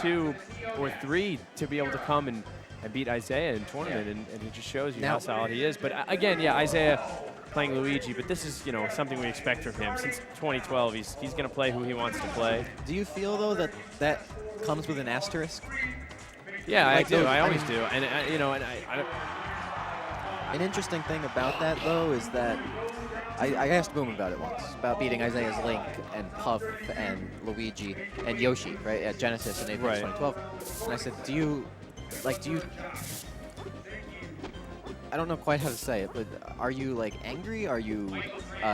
2 or 3 to be able to come and beat Isaiah in tournament, and it just shows you how solid he is. But again, yeah, Isaiah playing Luigi, but this is, you know, something we expect from him. Since 2012, he's going to play who he wants to play. Do you feel, though, that that comes with an asterisk? Yeah, like I do. Those, I always mean, do. And, you know, and an interesting thing about that, though, is that I asked Boom about it once, about beating Isaiah's Link and Puff and Luigi and Yoshi, right, at Genesis in April 2012. And I said, do you, I don't know quite how to say it, but are you, like, angry? Are you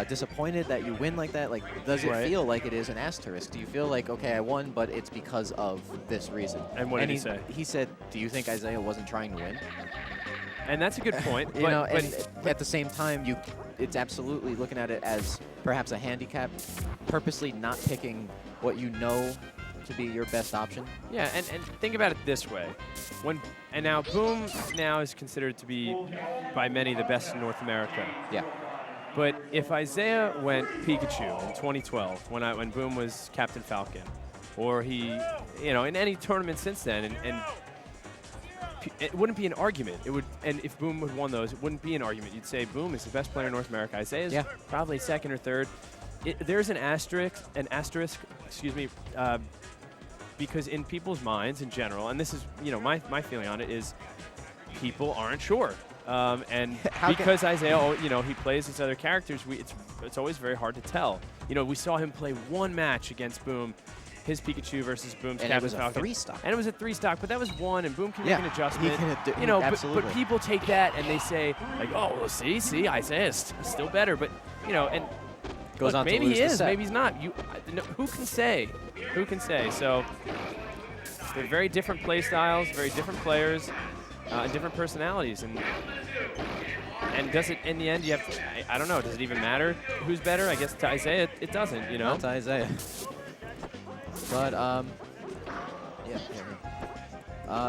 disappointed that you win like that? Like, does it feel like it is an asterisk? Do you feel like, okay, I won, but it's because of this reason? And what did he say? He said, do you think Isaiah wasn't trying to win? And that's a good point. You know, and at the same time, it's absolutely looking at it as perhaps a handicap, purposely not picking what you know to be your best option. Yeah, and think about it this way. And now Boom now is considered to be, by many, the best in North America. Yeah. But if Isaiah went Pikachu in 2012, when Boom was Captain Falcon, or he, you know, in any tournament since then, and it wouldn't be an argument. It would, and if Boom had won those, it wouldn't be an argument. You'd say Boom is the best player in North America. Isaiah's probably second or third. There's an asterisk, excuse me, because in people's minds in general, and this is, you know, my feeling on it is, people aren't sure. And because Isaiah, you know, he plays these other characters, it's always very hard to tell. You know, we saw him play one match against Boom, his Pikachu versus Boom's Captain Falcon. And it was a 3-stock. And it was a 3-stock, but that was one, and Boom can make an adjustment. You know, but people take that and they say, like, oh, well, see, Isaiah's still better. But, you know, and goes on maybe to lose he is, the set. maybe he's not. Who can say? Who can say? So they're very different play styles, very different players, and different personalities. And does it, in the end, you have to, I don't know, does it even matter who's better? I guess to Isaiah, it doesn't, you know? Not to Isaiah. But,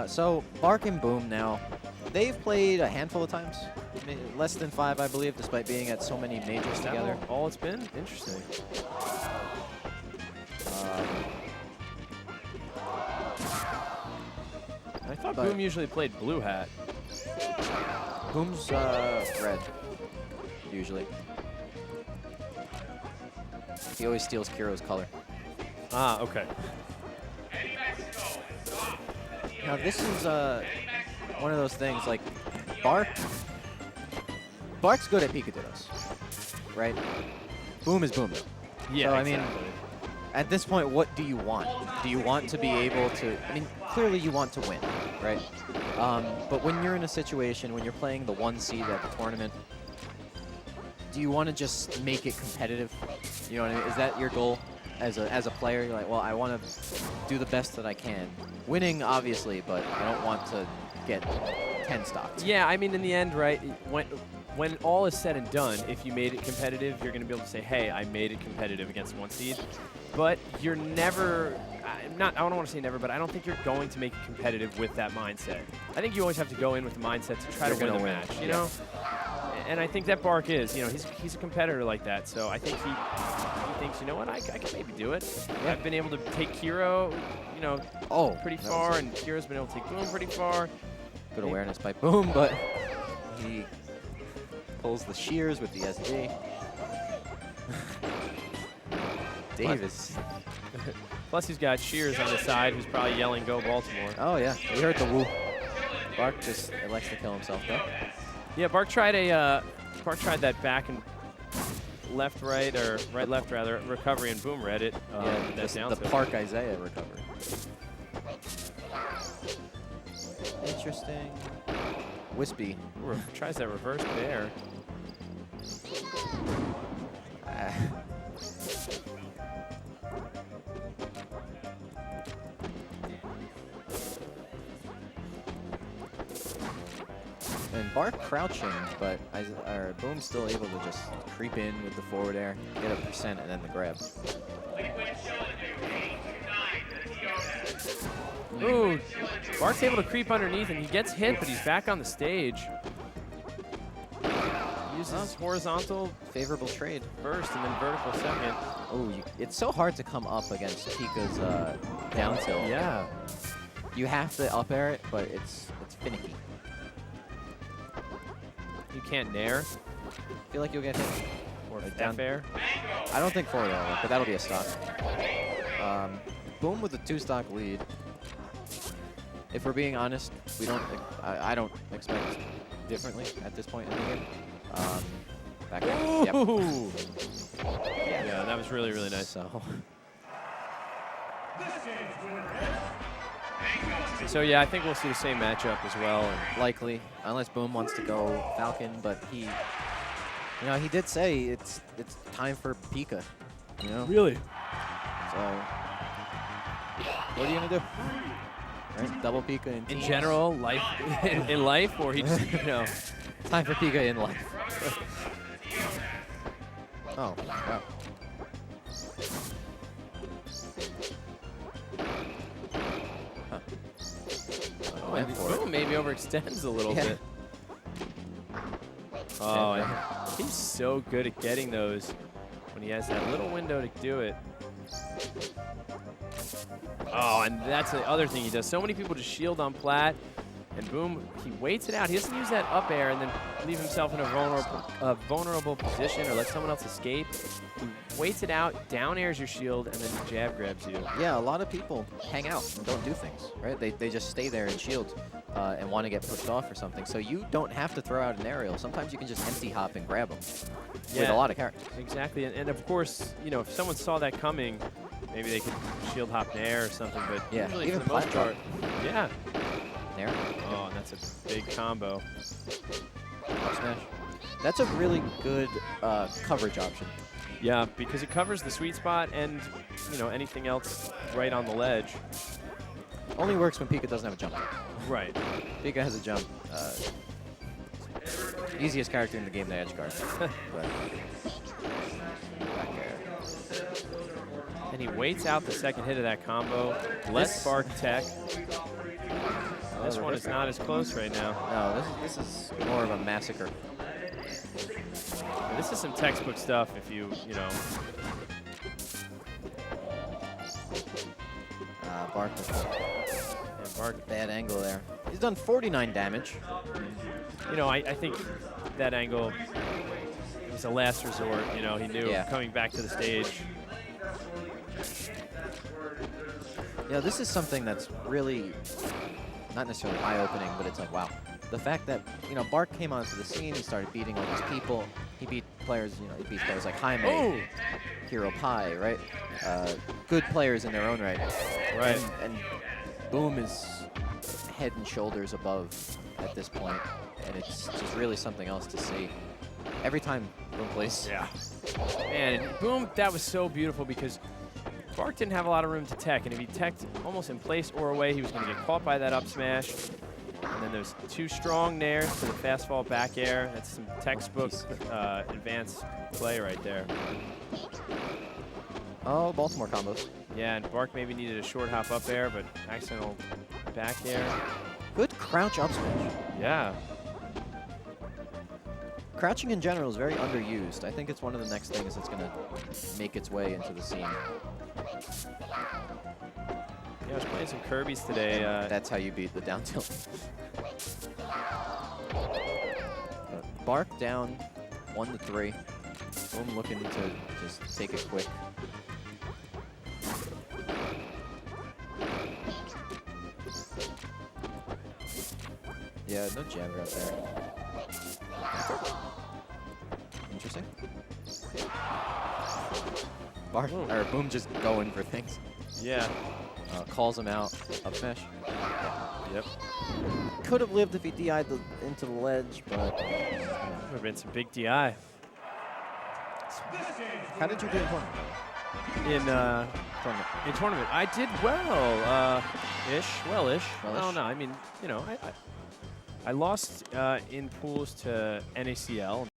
so Bark and Boom now, they've played a handful of times, less than 5, I believe, despite being at so many majors together. All it's been? Interesting. I thought Boom usually played Blue Hat. Boom's red, usually. He always steals Kiro's color. Ah, okay. Now this is one of those things, like, Bark's good at Pikadoodles, right? Boom is Boom. Yeah, so, exactly. I mean, at this point, what do you want? Do you want to be able to, I mean, clearly you want to win, right? But when you're in a situation, when you're playing the 1 seed at the tournament, do you want to just make it competitive? You know what I mean? Is that your goal as a player? You're like, well, I want to do the best that I can. Winning, obviously, but I don't want to get 10 stocks. Yeah, I mean, in the end, right, when all is said and done, if you made it competitive, you're going to be able to say, hey, I made it competitive against 1 seed. But you're never, I don't want to say never, but I don't think you're going to make it competitive with that mindset. I think you always have to go in with the mindset to try to win the match, you know? And I think that Bark is, you know, he's a competitor like that. So I think he thinks, you know what, I can maybe do it. Yeah. I've been able to take Kiro, you know, pretty far, and Kiro's been able to take Boom pretty far. Good awareness by Boom, but he pulls the shears with the SG. Davis. Plus he's got Shears on the side, who's probably yelling, "Go Baltimore!" Oh yeah, we heard the woo. Bark just likes to kill himself, though. Yeah, Bark tried that back and left right, or right left rather, recovery, and Boom read it. The Park Isaiah recovery. Interesting. Wispy tries that reverse there. And Bark crouching, but Boom's still able to just creep in with the forward air, get a percent, and then the grab. Ooh, Bark's able to creep underneath, and he gets hit, but he's back on the stage. uses horizontal Favorable trade. first and then vertical second. Oh, it's so hard to come up against Pika's down tilt. Yeah. You have to up air it, but it's finicky. You can't nair Feel like you'll get hit. or Like down air. I don't think forward air, but that'll be a stock. Boom with a 2-stock lead. If we're being honest, we don't. I don't expect differently at this point in the game. Back air. Yep. Ooh. Yeah, that was really, really nice. So yeah, I think we'll see the same matchup as well. And Likely, unless Boom wants to go Falcon, but he did say it's time for Pika. You know. really? So, what are you gonna do? Right, double Pika in In teams. general, life in life, or he just Time for Pika in life. Oh, wow. Huh. Went for it. Boom maybe overextends a little Yeah. bit. Oh, and he's so good at getting those when he has that little window to do it. Oh, and that's the other thing he does. So many people just shield on plat, and Boom, he waits it out. He doesn't use that up air and then leave himself in a vulnerable position or let someone else escape. He waits it out, down airs your shield, and then jab grabs you. Yeah, a lot of people hang out and don't do things, right? They just stay there and shield and want to get pushed off or something. So you don't have to throw out an aerial. Sometimes you can just empty hop and grab them with a lot of characters. Exactly, and of course, if someone saw that coming, maybe they could shield hop nair or something, but Yeah, usually even for the most plat part, yeah. Nair. Oh, and that's a big combo. Up smash. That's a really good coverage option. Yeah, because it covers the sweet spot and, anything else right on the ledge. Only works when Pika doesn't have a jump. Right. Pika has a jump. Easiest character in the game to edge guard. But back air. And he waits out the second hit of that combo. Less spark tech. This one is not as close right now. No, this is more of a massacre. This is some textbook stuff if you Bark. and Bark. Bad angle there. He's done 49 damage. I think that angle was a last resort. He knew coming back to the stage. Yeah, this is something that's really not necessarily eye-opening, but it's like, wow. The fact that, Bark came onto the scene, he started beating all these people. He beat players, he beat players like Jaime, Hero Pi, right? Good players in their own right. Right. And Boom is head and shoulders above at this point, and it's just really something else to see. Every time Boom plays. Yeah. Man, and Boom, that was so beautiful because Bark didn't have a lot of room to tech, and if he teched almost in place or away, he was going to get caught by that up smash. And then there's two strong nairs to the fast fall back air. That's some textbook advanced play right there. Oh, Baltimore combos. Yeah, and Bark maybe needed a short hop up air, but accidental back air. Good crouch up smash. Yeah. Crouching in general is very underused. I think it's one of the next things that's going to make its way into the scene. Yeah, I was playing some Kirby's today. That's how you beat the down tilt. Bark down 1-3. Boom looking to just take it quick. Yeah, no jab right there. Interesting. Bark or Boom just going for things. Yeah. Calls him out. Up smash. Yep. Could have lived if he DI'd into the ledge, but Would have been some big DI. how did you do in tournament? In tournament, I did well, ish. Well-ish. Well-ish. I don't know. I mean, I lost in pools to NACL.